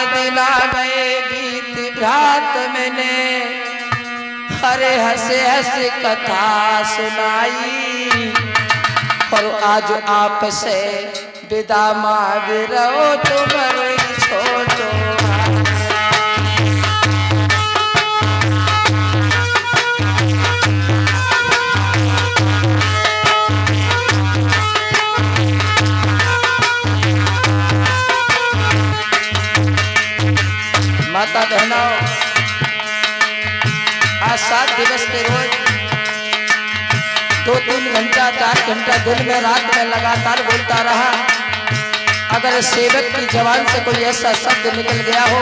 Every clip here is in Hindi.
दिन आ गए बीत रात मैंने, अरे हंसे हंसे कथा सुनाई, और आज आपसे विदा मांग रहो तुम छोड़ो। माता बहनों, आज 7 दिवस के रोज 2-3 घंटा 4 घंटा दिन में रात में लगातार बोलता रहा। अगर सेवक की जबान से कोई ऐसा शब्द निकल गया हो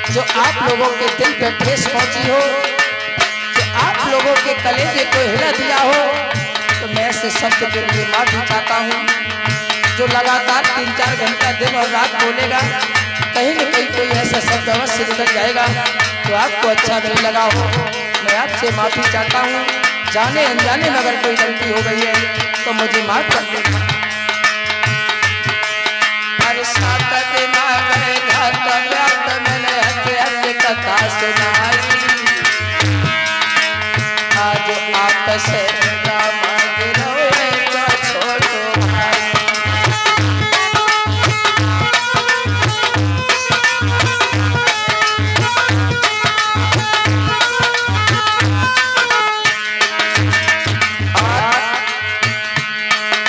जो आप लोगों के दिल पे ठेस पहुंची हो, जो आप लोगों के कलेजे को हिला दिया हो, तो मैं ऐसे शब्द के लिए माफी चाहता हूँ। जो लगातार 3-4 घंटा दिन और रात बोलेगा, कहीं न कहीं कोई ऐसा शब्द अवश्य निकल जाएगा तो आपको अच्छा नहीं लगा हो। मैं आपसे माफी चाहता हूँ। जाने अनजाने में अगर कोई गलती हो गई है तो मुझे माफ कर देना। अरे 7 दिन आ गए रात मैंने हंसे हंसे कथा सुनाई, आज आपसे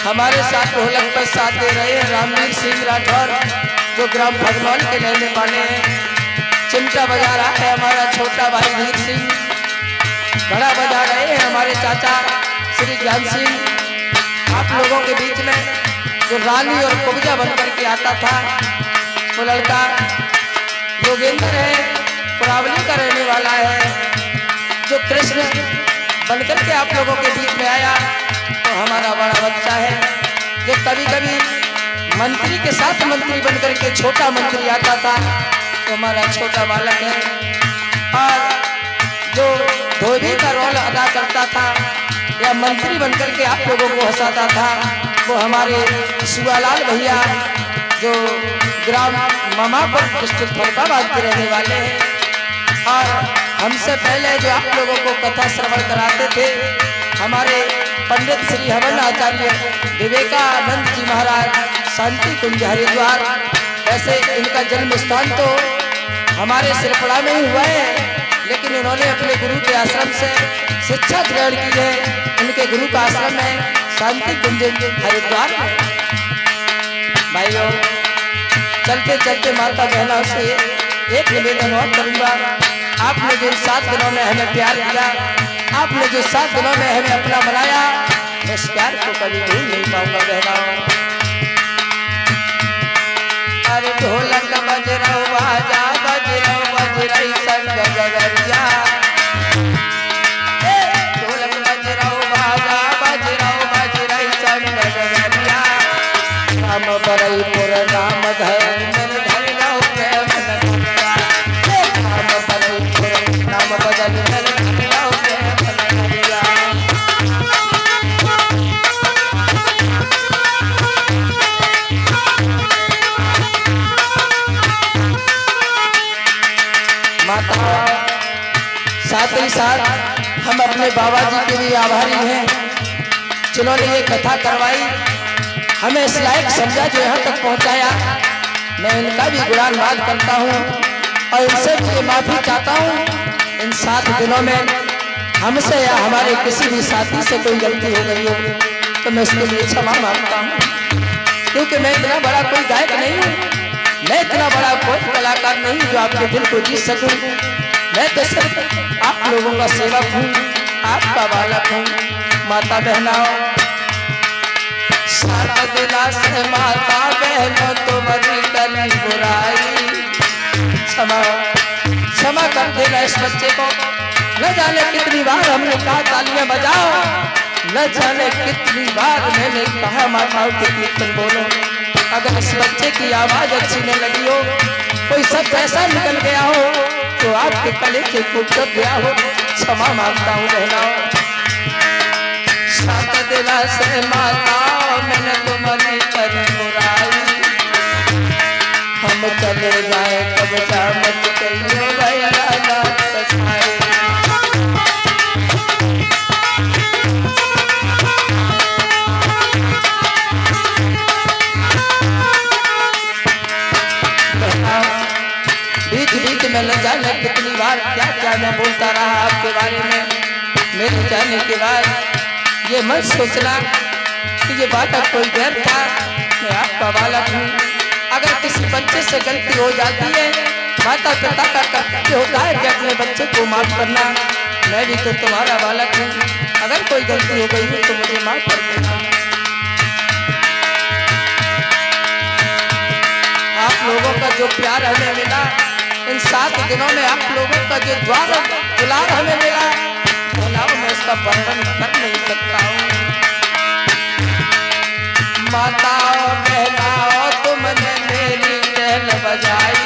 हमारे साथ ढोलक पर साथ दे रहे हैं रामवीर सिंह राठौर, जो ग्राम भगवान के रहने वाले हैं। चिमटा बजा रहा है हमारा छोटा भाई वीर सिंह। घड़ा बजा रहे हैं हमारे चाचा श्री ज्ञान सिंह। आप लोगों के बीच में जो रानी और कुब्जा बनकर के आता था, वो लड़का योगेंद्र है, पुरावली का रहने वाला है, जो कृष्ण बनकर के आप लोगों के बीच में आया। तो हमारा बड़ा बच्चा है, जो कभी कभी मंत्री के साथ मंत्री बनकर के छोटा मंत्री आता था, तो हमारा छोटा बालक है। और जो धोबी का रोल अदा करता था या मंत्री बनकर के आप लोगों को हंसाता था, वो हमारे सुआलाल भैया, जो ग्राम ममापुर डिस्ट्रिक्ट फरुखाबाद के रहने वाले हैं। और हमसे पहले जो आप लोगों को कथा श्रवण कराते थे, हमारे पंडित श्री हवन आचार्य विवेकानंद जी महाराज, शांति कुंज हरिद्वार। ऐसे इनका जन्म स्थान तो हमारे सिरपड़ा में ही हुआ है, लेकिन इन्होंने अपने गुरु के आश्रम से शिक्षा ग्रहण की है। इनके गुरु का आश्रम है शांति कुंज हरिद्वार में। भाइयों, चलते चलते माता बहनों से एक निवेदन और करूंगा। आपने जो 7 दिनों में हमें प्यार दिया, आपने जो 7 दिनों में हमें अपना बनाया, उस प्यार को कभी भूल नहीं पाऊंगा बहनों। अरे ढोलक बज रहा बाजा बज रही संग गगरिया, ढोलक बज रहा बाजा बज रही संग गगरिया, राम बरई पुर नाम धर मन धर लो प्रेम नगरिया, राम बरई पुर नाम बदल धर लो प्रेम नगरिया। माता, साथ ही साथ हम अपने बाबा जी के भी आभारी हैं, जिन्होंने ये कथा करवाई, हमें इस लायक समझा, जो यहाँ तक पहुँचाया। मैं इनका भी गुणानुवाद करता हूँ और इनसे भी ये माफ़ी चाहता हूँ। इन 7 दिनों में हमसे या हमारे किसी भी साथी से कोई गलती हो गई हो तो मैं उसके लिए क्षमा मांगता हूँ, क्योंकि मैं इतना बड़ा कोई गायक नहीं हूँ, मैं इतना बड़ा कोई कलाकार नहीं जो आपके दिल को जीत सकूं। मैं तो सिर्फ आप लोगों का सेवक हूँ, आपका बालक हूँ। माता बहनों, 7 दिना से माता बहनों तुम्हारी करी बुराई, क्षमा कर देना इस बच्चे को। न जाने कितनी बार हमने कहा तालियां बजाओ, न जाने कितनी बार मैंने कहा माताओं के कीर्तन बोलो। अगर इस बच्चे की आवाज अच्छी न लगी हो, कोई शब्द ऐसा निकल गया हो तो आपके कलेजे को चुभ गया हो, क्षमा मांगता हूँ बहनों। 7 दिना से माता मैंने तुम्हारी करी बुराई, हम चले जाए कब जा मत कहियो भैया ना तसाए। बीच बीच में न जाने कितनी बार क्या क्या मैं बोलता रहा आपके बारे में। मेरे जाने के बाद ये मत सोचना कि ये बालक कोई गैर था, मैं आपका बालक हूँ। अगर किसी बच्चे से गलती हो जाती है, माता पिता का कर्तव्य होता है कि अपने बच्चे को माफ करना। मैं भी तो तुम्हारा बालक हूँ, अगर कोई गलती हो गई तो मुझे माफ कर देना। आप लोगों का जो प्यार हमें मिला, इन 7 दिनों में आप लोगों का जो दुलार हमें मिला, मैं उसका वर्णन कर नहीं सकता हूँ। माताओं बहनाओं तुमने मेरी टहल बजाई,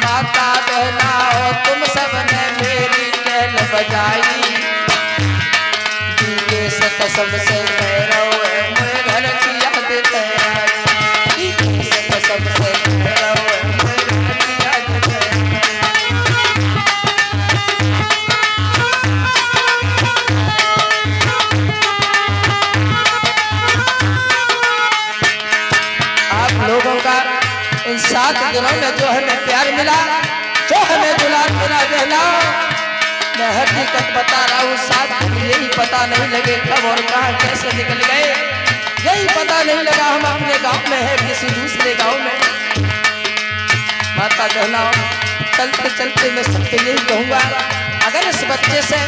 माता बहनाओं तुम सबने मेरी टहल बजाई। दीवे से कसम से कह रहा हूँ मेरे घर की याद आई, दीवे से कसम से कह रहा हूँ मेरे घर की याद आई। लोगों का इन 7 दिनों में जो हमें प्यार मिला, जो हमें दुलार मिला बहना, मैं हकीकत बता रहा हूँ। 7 दिन यही पता नहीं लगे कब और कहाँ कैसे निकल गए, यही पता नहीं लगा हम अपने गांव में है किसी दूसरे गांव में। माता बहना, चलते चलते मैं सबसे यही कहूँगा, अगर इस बच्चे से,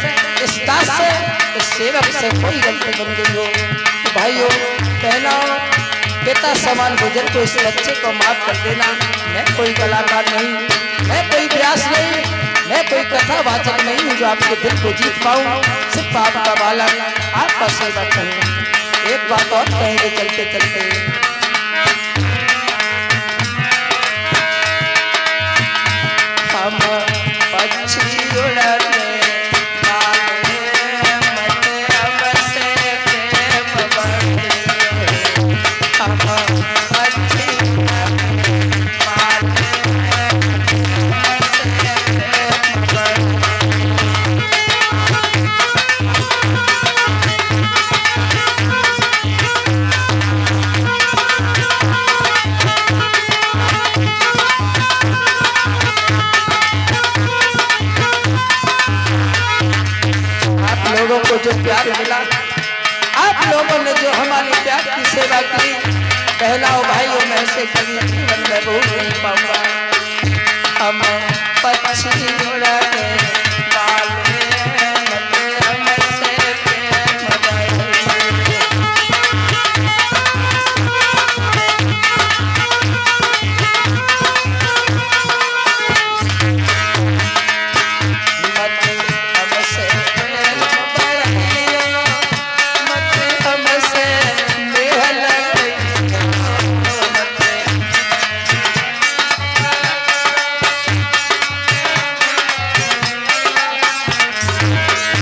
इस दास से, इस सेवक से कोई गलती बन गई हो तो भाइयों बहनों, पिता समान बुजुर्ग को इस बच्चे को माफ कर देना। मैं कोई कलाकार नहीं, मैं कोई व्यास नहीं, मैं कोई कथावाचक नहीं हूँ जो आपके दिल को जीत पाऊँ। सिर्फ आपका बालक, आपका सेवक हूँ। एक बात और कहेंगे चलते चलते, हम पक्षी उड़ने जो प्यार मिला, आप लोगों ने जो हमारी प्यार की सेवा की, बहनाओं भाइयों में से कभी जीवन में भूल